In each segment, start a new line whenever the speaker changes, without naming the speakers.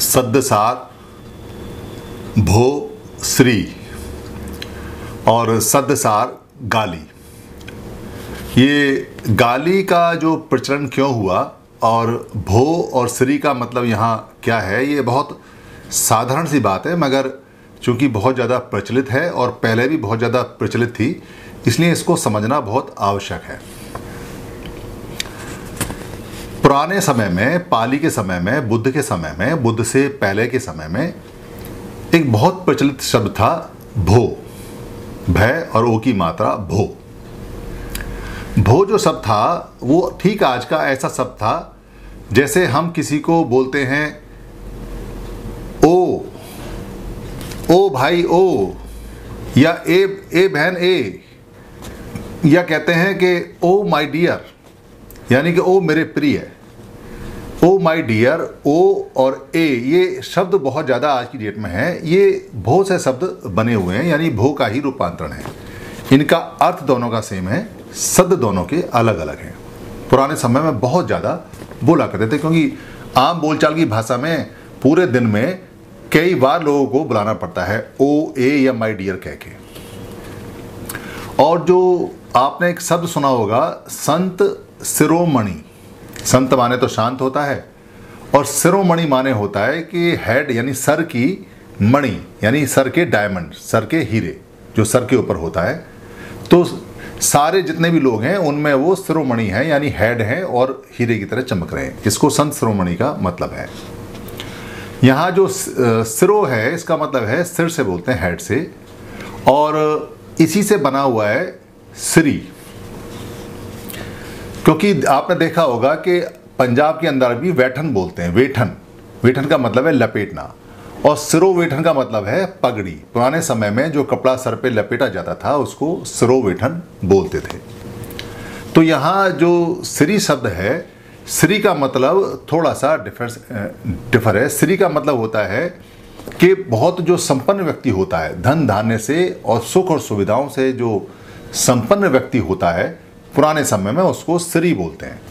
सद्दसार, भो श्री और सद्दसार गाली। ये गाली का जो प्रचलन क्यों हुआ और भो और श्री का मतलब यहाँ क्या है, ये बहुत साधारण सी बात है, मगर चूँकि बहुत ज़्यादा प्रचलित है और पहले भी बहुत ज़्यादा प्रचलित थी, इसलिए इसको समझना बहुत आवश्यक है। पुराने समय में, पाली के समय में, बुद्ध के समय में, बुद्ध से पहले के समय में एक बहुत प्रचलित शब्द था भो। भय और ओ की मात्रा भो। भो जो शब्द था वो ठीक आज का ऐसा शब्द था जैसे हम किसी को बोलते हैं ओ भाई ओ, या ए बहन ए, या कहते हैं कि ओ माय डियर, यानी कि ओ मेरे प्रिय। ओ माय डियर, ओ और ए, ये शब्द बहुत ज़्यादा आज की डेट में है। ये भो से शब्द बने हुए हैं, यानी भो का ही रूपांतरण है। इनका अर्थ दोनों का सेम है, शब्द दोनों के अलग अलग हैं। पुराने समय में बहुत ज़्यादा बोला करते थे, क्योंकि आम बोलचाल की भाषा में पूरे दिन में कई बार लोगों को बुलाना पड़ता है ओ ए या माय डियर कह के। और जो आपने एक शब्द सुना होगा संत शिरोमणि। संत माने तो शांत होता है, और शिरोमणि माने होता है कि हेड यानी सर की मणि, यानी सर के डायमंड, सर के हीरे जो सर के ऊपर होता है। तो सारे जितने भी लोग हैं उनमें वो शिरोमणि हैं, यानी हेड हैं और हीरे की तरह चमक रहे हैं। इसको संत शिरोमणि का मतलब है। यहाँ जो सिरो है इसका मतलब है सिर से बोलते हैं, हेड से, और इसी से बना हुआ है श्री। क्योंकि आपने देखा होगा कि पंजाब के अंदर भी वेठन बोलते हैं, वेठन। वेठन का मतलब है लपेटना, और सिरो वेठन का मतलब है पगड़ी। पुराने समय में जो कपड़ा सर पे लपेटा जाता था उसको सिरो वेठन बोलते थे। तो यहाँ जो श्री शब्द है, श्री का मतलब थोड़ा सा डिफर है। श्री का मतलब होता है कि बहुत जो संपन्न व्यक्ति होता है, धन धान्य से और सुख और सुविधाओं से जो संपन्न व्यक्ति होता है, पुराने समय में उसको श्री बोलते हैं।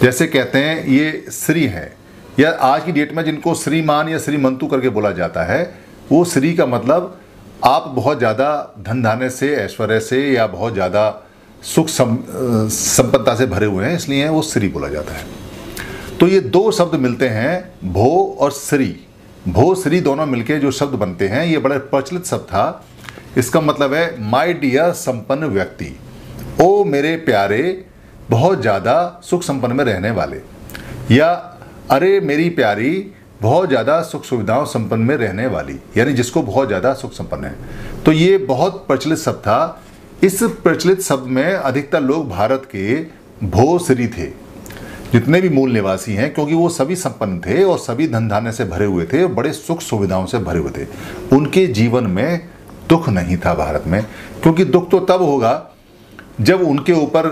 जैसे कहते हैं ये श्री है, या आज की डेट में जिनको श्रीमान या श्रीमंतु करके बोला जाता है, वो श्री का मतलब आप बहुत ज़्यादा धन धान्य से, ऐश्वर्य से, या बहुत ज़्यादा सुख संपन्नता से भरे हुए हैं, इसलिए वो श्री बोला जाता है। तो ये दो शब्द मिलते हैं, भो और श्री। भो श्री दोनों मिलके जो शब्द बनते हैं, ये बड़ा प्रचलित शब्द था। इसका मतलब है माय डियर संपन्न व्यक्ति, ओ मेरे प्यारे बहुत ज़्यादा सुख संपन्न में रहने वाले, या अरे मेरी प्यारी बहुत ज़्यादा सुख सुविधाओं संपन्न में रहने वाली, यानी जिसको बहुत ज़्यादा सुख संपन्न है। तो ये बहुत प्रचलित शब्द था। इस प्रचलित शब्द में अधिकतर लोग भारत के भो श्री थे, जितने भी मूल निवासी हैं, क्योंकि वो सभी संपन्न थे और सभी धन धान्य से भरे हुए थे, बड़े सुख सुविधाओं से भरे हुए थे। उनके जीवन में दुख नहीं था भारत में, क्योंकि दुख तो तब होगा जब उनके ऊपर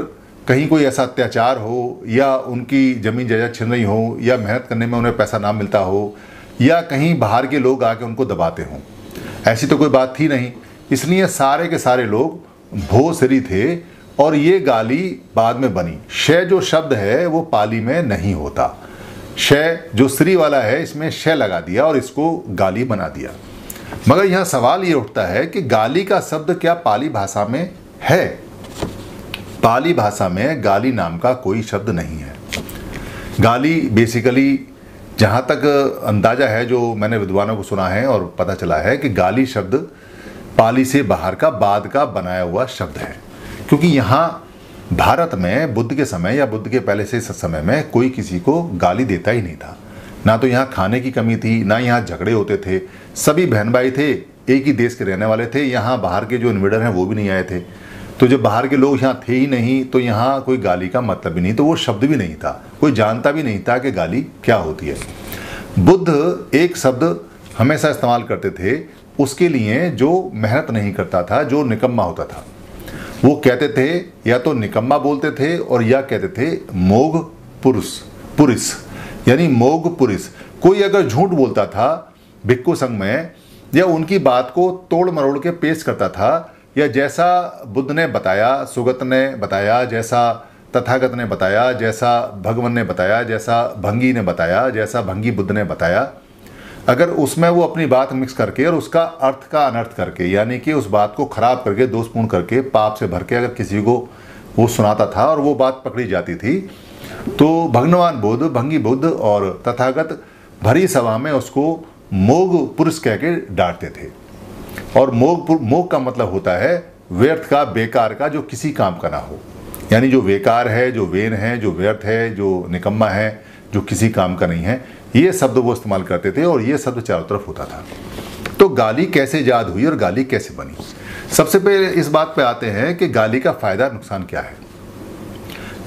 कहीं कोई ऐसा अत्याचार हो, या उनकी ज़मीन जायदाद छिन रही हो, या मेहनत करने में उन्हें पैसा ना मिलता हो, या कहीं बाहर के लोग आके उनको दबाते हों। ऐसी तो कोई बात थी नहीं, इसलिए सारे के सारे लोग भो श्री थे। और ये गाली बाद में बनी। शय जो शब्द है वो पाली में नहीं होता। शय जो श्री वाला है, इसमें शय लगा दिया और इसको गाली बना दिया। मगर यहाँ सवाल ये उठता है कि गाली का शब्द क्या पाली भाषा में है? पाली भाषा में गाली नाम का कोई शब्द नहीं है। गाली बेसिकली, जहाँ तक अंदाजा है, जो मैंने विद्वानों को सुना है और पता चला है, कि गाली शब्द पाली से बाहर का, बाद का बनाया हुआ शब्द है। क्योंकि यहाँ भारत में बुद्ध के समय या बुद्ध के पहले से समय में कोई किसी को गाली देता ही नहीं था। ना तो यहाँ खाने की कमी थी, ना यहाँ झगड़े होते थे। सभी बहन भाई थे, एक ही देश के रहने वाले थे। यहाँ बाहर के जो इन्वेडर हैं वो भी नहीं आए थे। तो जब बाहर के लोग यहाँ थे ही नहीं, तो यहाँ कोई गाली का मतलब भी नहीं, तो वो शब्द भी नहीं था। कोई जानता भी नहीं था कि गाली क्या होती है। बुद्ध एक शब्द हमेशा इस्तेमाल करते थे उसके लिए जो मेहनत नहीं करता था, जो निकम्मा होता था। वो कहते थे, या तो निकम्मा बोलते थे, और या कहते थे मोघ पुरुष, यानी मोघ पुरुष। कोई अगर झूठ बोलता था भिक्खु संघ में, या उनकी बात को तोड़ मरोड़ के पेश करता था, या जैसा बुद्ध ने बताया, सुगत ने बताया, जैसा तथागत ने बताया, जैसा भगवान ने बताया, जैसा भंगी ने बताया, जैसा भंगी बुद्ध ने बताया, अगर उसमें वो अपनी बात मिक्स करके और उसका अर्थ का अनर्थ करके, यानी कि उस बात को खराब करके, दोषपूर्ण करके, पाप से भर के अगर किसी को वो सुनाता था और वो बात पकड़ी जाती थी, तो भगवान बुद्ध, भंगी बुद्ध और तथागत भरी सभा में उसको मोग पुरुष कह के डांटते थे। और मोग का मतलब होता है व्यर्थ का, बेकार का, जो किसी काम का ना हो। यानी जो बेकार है, जो वेन है, जो व्यर्थ है, जो निकम्मा है, जो किसी काम का नहीं है, ये शब्द वो इस्तेमाल करते थे और ये शब्द चारों तरफ होता था। तो गाली कैसे ईजाद हुई और गाली कैसे बनी? सबसे पहले इस बात पे आते हैं कि गाली का फायदा नुकसान क्या है।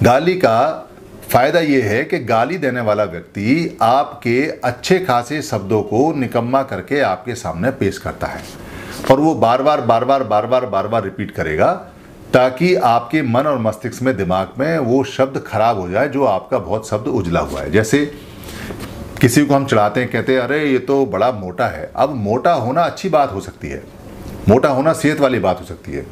गाली का फायदा ये है कि गाली देने वाला व्यक्ति आपके अच्छे खासे शब्दों को निकम्मा करके आपके सामने पेश करता है और वो बार बार रिपीट करेगा ताकि आपके मन और मस्तिष्क में, दिमाग में वो शब्द खराब हो जाए जो आपका बहुत शब्द उजला हुआ है। जैसे किसी को हम चढ़ाते हैं, कहते हैं अरे ये तो बड़ा मोटा है। अब मोटा होना अच्छी बात हो सकती है, मोटा होना सेहत वाली बात हो सकती है,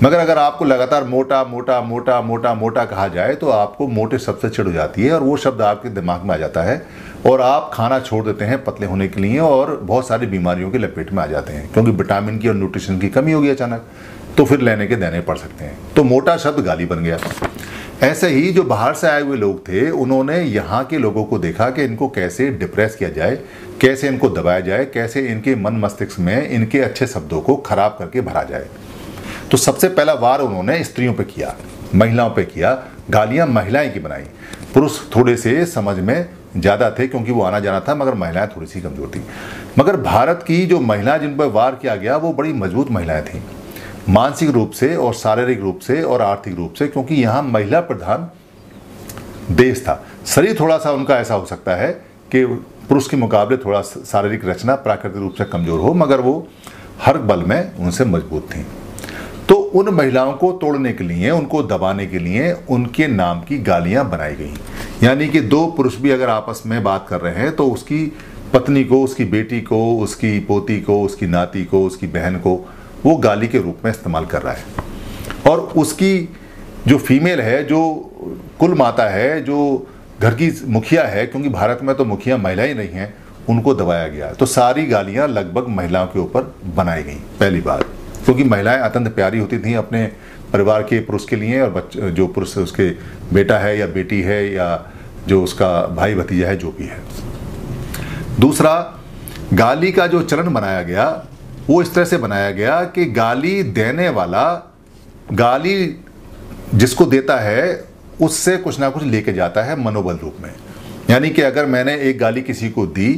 मगर अगर आपको लगातार मोटा मोटा मोटा मोटा मोटा कहा जाए तो आपको मोटे शब्द से चिढ़ हो जाती है और वो शब्द आपके दिमाग में आ जाता है और आप खाना छोड़ देते हैं पतले होने के लिए और बहुत सारी बीमारियों की लपेट में आ जाते हैं, क्योंकि विटामिन की और न्यूट्रिशन की कमी होगी अचानक, तो फिर लेने के देने पड़ सकते हैं। तो मोटा शब्द गाली बन गया। ऐसे ही जो बाहर से आए हुए लोग थे, उन्होंने यहाँ के लोगों को देखा कि इनको कैसे डिप्रेस किया जाए, कैसे इनको दबाया जाए, कैसे इनके मन मस्तिष्क में इनके अच्छे शब्दों को खराब करके भरा जाए। तो सबसे पहला वार उन्होंने स्त्रियों पे किया, महिलाओं पे किया। गालियाँ महिलाएं की बनाई। पुरुष थोड़े से समझ में ज़्यादा थे क्योंकि वो आना जाना था, मगर महिलाएं थोड़ी सी कमज़ोर थी। मगर भारत की जो महिलाएं जिन पर वार किया गया वो बड़ी मजबूत महिलाएं थीं, मानसिक रूप से और शारीरिक रूप से और आर्थिक रूप से, क्योंकि यहाँ महिला प्रधान देश था। शरीर थोड़ा सा उनका ऐसा हो सकता है कि पुरुष के मुकाबले थोड़ा शारीरिक रचना प्राकृतिक रूप से कमज़ोर हो, मगर वो हर बल में उनसे मजबूत थी। तो उन महिलाओं को तोड़ने के लिए, उनको दबाने के लिए उनके नाम की गालियाँ बनाई गई। यानी कि दो पुरुष भी अगर आपस में बात कर रहे हैं तो उसकी पत्नी को, उसकी बेटी को, उसकी पोती को, उसकी नाती को, उसकी बहन को वो गाली के रूप में इस्तेमाल कर रहा है। और उसकी जो फीमेल है, जो कुल माता है, जो घर की मुखिया है, क्योंकि भारत में तो मुखिया महिला ही नहीं है, उनको दबाया गया। तो सारी गालियाँ लगभग महिलाओं के ऊपर बनाई गई पहली बार, क्योंकि महिलाएं अत्यंत प्यारी होती थी अपने परिवार के पुरुष के लिए, और जो पुरुष उसके बेटा है या बेटी है या जो उसका भाई भतीजा है, जो भी है। दूसरा, गाली का जो चलन बनाया गया वो इस तरह से बनाया गया कि गाली देने वाला गाली जिसको देता है उससे कुछ ना कुछ लेके जाता है मनोबल रूप में। यानी कि अगर मैंने एक गाली किसी को दी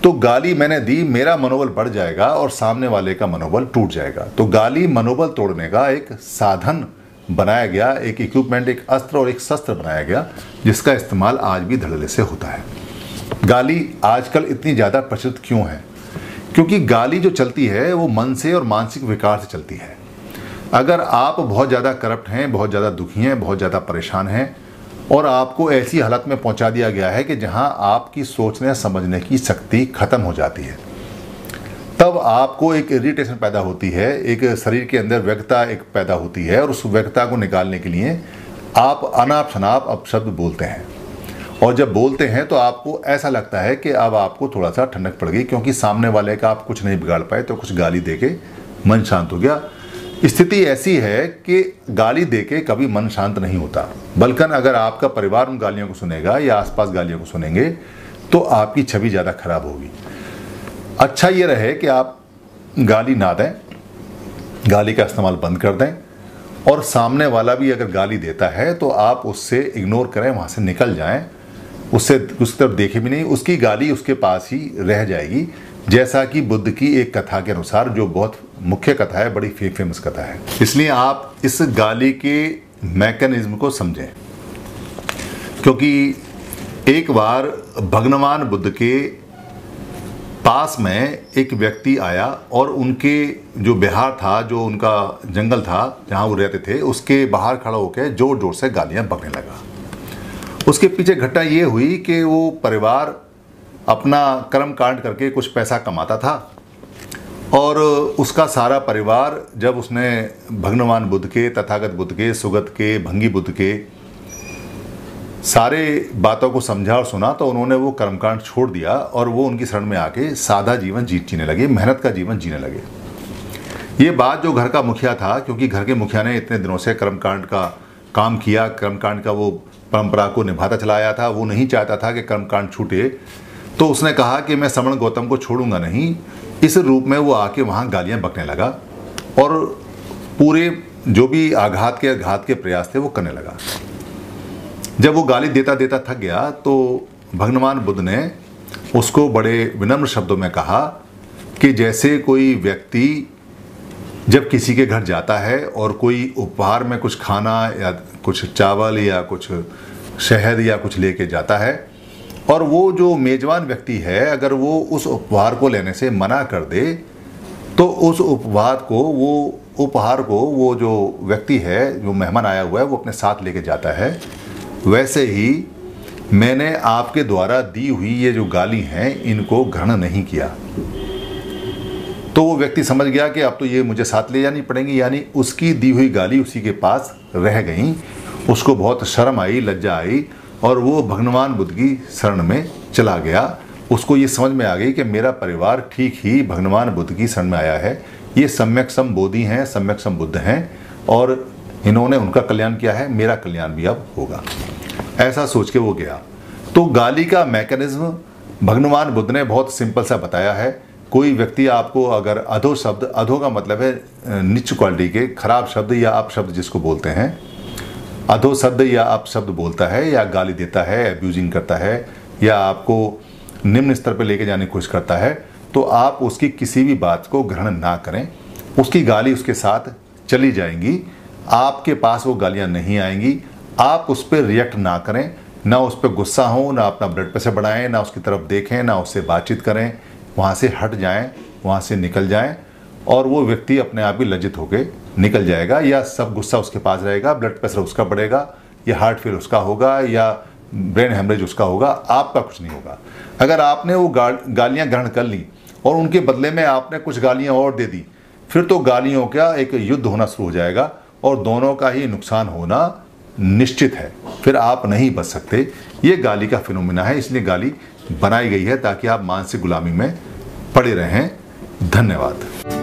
तो गाली मैंने दी, मेरा मनोबल बढ़ जाएगा और सामने वाले का मनोबल टूट जाएगा। तो गाली मनोबल तोड़ने का एक साधन बनाया गया, एक इक्विपमेंट, एक अस्त्र और एक शस्त्र बनाया गया, जिसका इस्तेमाल आज भी धड़ल्ले से होता है। गाली आजकल इतनी ज़्यादा प्रचलित क्यों है? क्योंकि गाली जो चलती है वो मन से और मानसिक विकार से चलती है। अगर आप बहुत ज़्यादा करप्ट हैं, बहुत ज़्यादा दुखी हैं, बहुत ज़्यादा परेशान हैं और आपको ऐसी हालत में पहुंचा दिया गया है कि जहां आपकी सोचने समझने की शक्ति खत्म हो जाती है, तब आपको एक इरिटेशन पैदा होती है, एक शरीर के अंदर व्यग्रता एक पैदा होती है और उस व्यग्रता को निकालने के लिए आप अनाप शनाप अपशब्द बोलते हैं। और जब बोलते हैं तो आपको ऐसा लगता है कि अब आपको थोड़ा सा ठंडक पड़ गई, क्योंकि सामने वाले का आप कुछ नहीं बिगाड़ पाए तो कुछ गाली देके मन शांत हो गया। स्थिति ऐसी है कि गाली देके कभी मन शांत नहीं होता, बल्कि अगर आपका परिवार उन गालियों को सुनेगा या आसपास गालियों को सुनेंगे तो आपकी छवि ज़्यादा खराब होगी। अच्छा ये रहे कि आप गाली ना दें, गाली का इस्तेमाल बंद कर दें, और सामने वाला भी अगर गाली देता है तो आप उससे इग्नोर करें, वहाँ से निकल जाएं, उससे उस तरफ देखे भी नहीं, उसकी गाली उसके पास ही रह जाएगी। जैसा कि बुद्ध की एक कथा के अनुसार, जो बहुत मुख्य कथा है, बड़ी फेमस कथा है। इसलिए आप इस गाली के मैकेनिज्म को समझें, क्योंकि एक बार भगवान बुद्ध के पास में एक व्यक्ति आया और उनके जो बिहार था, जो उनका जंगल था जहाँ वो रहते थे, उसके बाहर खड़ा होकर जोर जोर से गालियाँ बकने लगा। उसके पीछे घटना ये हुई कि वो परिवार अपना कर्म कांड करके कुछ पैसा कमाता था और उसका सारा परिवार, जब उसने भगवान बुद्ध के, तथागत बुद्ध के, सुगत के, भंगी बुद्ध के सारे बातों को समझा और सुना तो उन्होंने वो कर्मकांड छोड़ दिया और वो उनकी शरण में आके सादा जीवन जीने लगे, मेहनत का जीवन जीने लगे। ये बात जो घर का मुखिया था, क्योंकि घर के मुखिया ने इतने दिनों से कर्मकांड का काम किया, कर्मकांड का वो परंपरा को निभाता चला आया था, वो नहीं चाहता था कि कर्मकांड छूटे, तो उसने कहा कि मैं श्रवण गौतम को छोड़ूंगा नहीं। इस रूप में वो आके वहाँ गालियाँ बकने लगा और पूरे जो भी आघात के प्रयास थे वो करने लगा। जब वो गाली देता देता थक गया तो भगवान बुद्ध ने उसको बड़े विनम्र शब्दों में कहा कि जैसे कोई व्यक्ति जब किसी के घर जाता है और कोई उपहार में कुछ खाना या कुछ चावल या कुछ शहद या कुछ लेके जाता है और वो जो मेजबान व्यक्ति है अगर वो उस उपहार को लेने से मना कर दे तो उस उपहार को वो जो व्यक्ति है, जो मेहमान आया हुआ है, वो अपने साथ लेके जाता है। वैसे ही मैंने आपके द्वारा दी हुई ये जो गाली हैं इनको ग्रहण नहीं किया। तो वो व्यक्ति समझ गया कि अब तो ये मुझे साथ ले जानी पड़ेंगी, यानी उसकी दी हुई गाली उसी के पास रह गई। उसको बहुत शर्म आई, लज्जा आई और वो भगवान बुद्ध की शरण में चला गया। उसको ये समझ में आ गई कि मेरा परिवार ठीक ही भगवान बुद्ध की शरण में आया है, ये सम्यक सम बोधि हैं, सम्यक सम बुद्ध हैं और इन्होंने उनका कल्याण किया है, मेरा कल्याण भी अब होगा। ऐसा सोच के वो गया। तो गाली का मैकेनिज्म भगवान बुद्ध ने बहुत सिंपल सा बताया है। कोई व्यक्ति आपको अगर अधो शब्द, अधो का मतलब है नीच क्वालिटी के खराब शब्द या अपशब्द जिसको बोलते हैं, अधो शब्द या अपशब्द बोलता है या गाली देता है, अब्यूजिंग करता है या आपको निम्न स्तर पर लेके जाने की कोशिश करता है, तो आप उसकी किसी भी बात को ग्रहण ना करें। उसकी गाली उसके साथ चली जाएंगी, आपके पास वो गालियाँ नहीं आएंगी। आप उस पर रिएक्ट ना करें, ना उस पर गुस्सा हो, ना अपना ब्लड प्रेशर बढ़ाएं, ना उसकी तरफ देखें, ना उससे बातचीत करें। वहाँ से हट जाएं, वहाँ से निकल जाएं और वो व्यक्ति अपने आप ही लज्जित होकर निकल जाएगा। या सब गुस्सा उसके पास रहेगा, ब्लड प्रेशर उसका बढ़ेगा, या हार्ट फेल उसका होगा, या ब्रेन हेमरेज उसका होगा, आपका कुछ नहीं होगा। अगर आपने वो गालियाँ ग्रहण कर ली और उनके बदले में आपने कुछ गालियाँ और दे दी, फिर तो गालियों का एक युद्ध होना शुरू हो जाएगा और दोनों का ही नुकसान होना निश्चित है। फिर आप नहीं बच सकते। ये गाली का फिनोमिना है, इसलिए गाली बनाई गई है ताकि आप मानसिक गुलामी में पड़े रहें। धन्यवाद।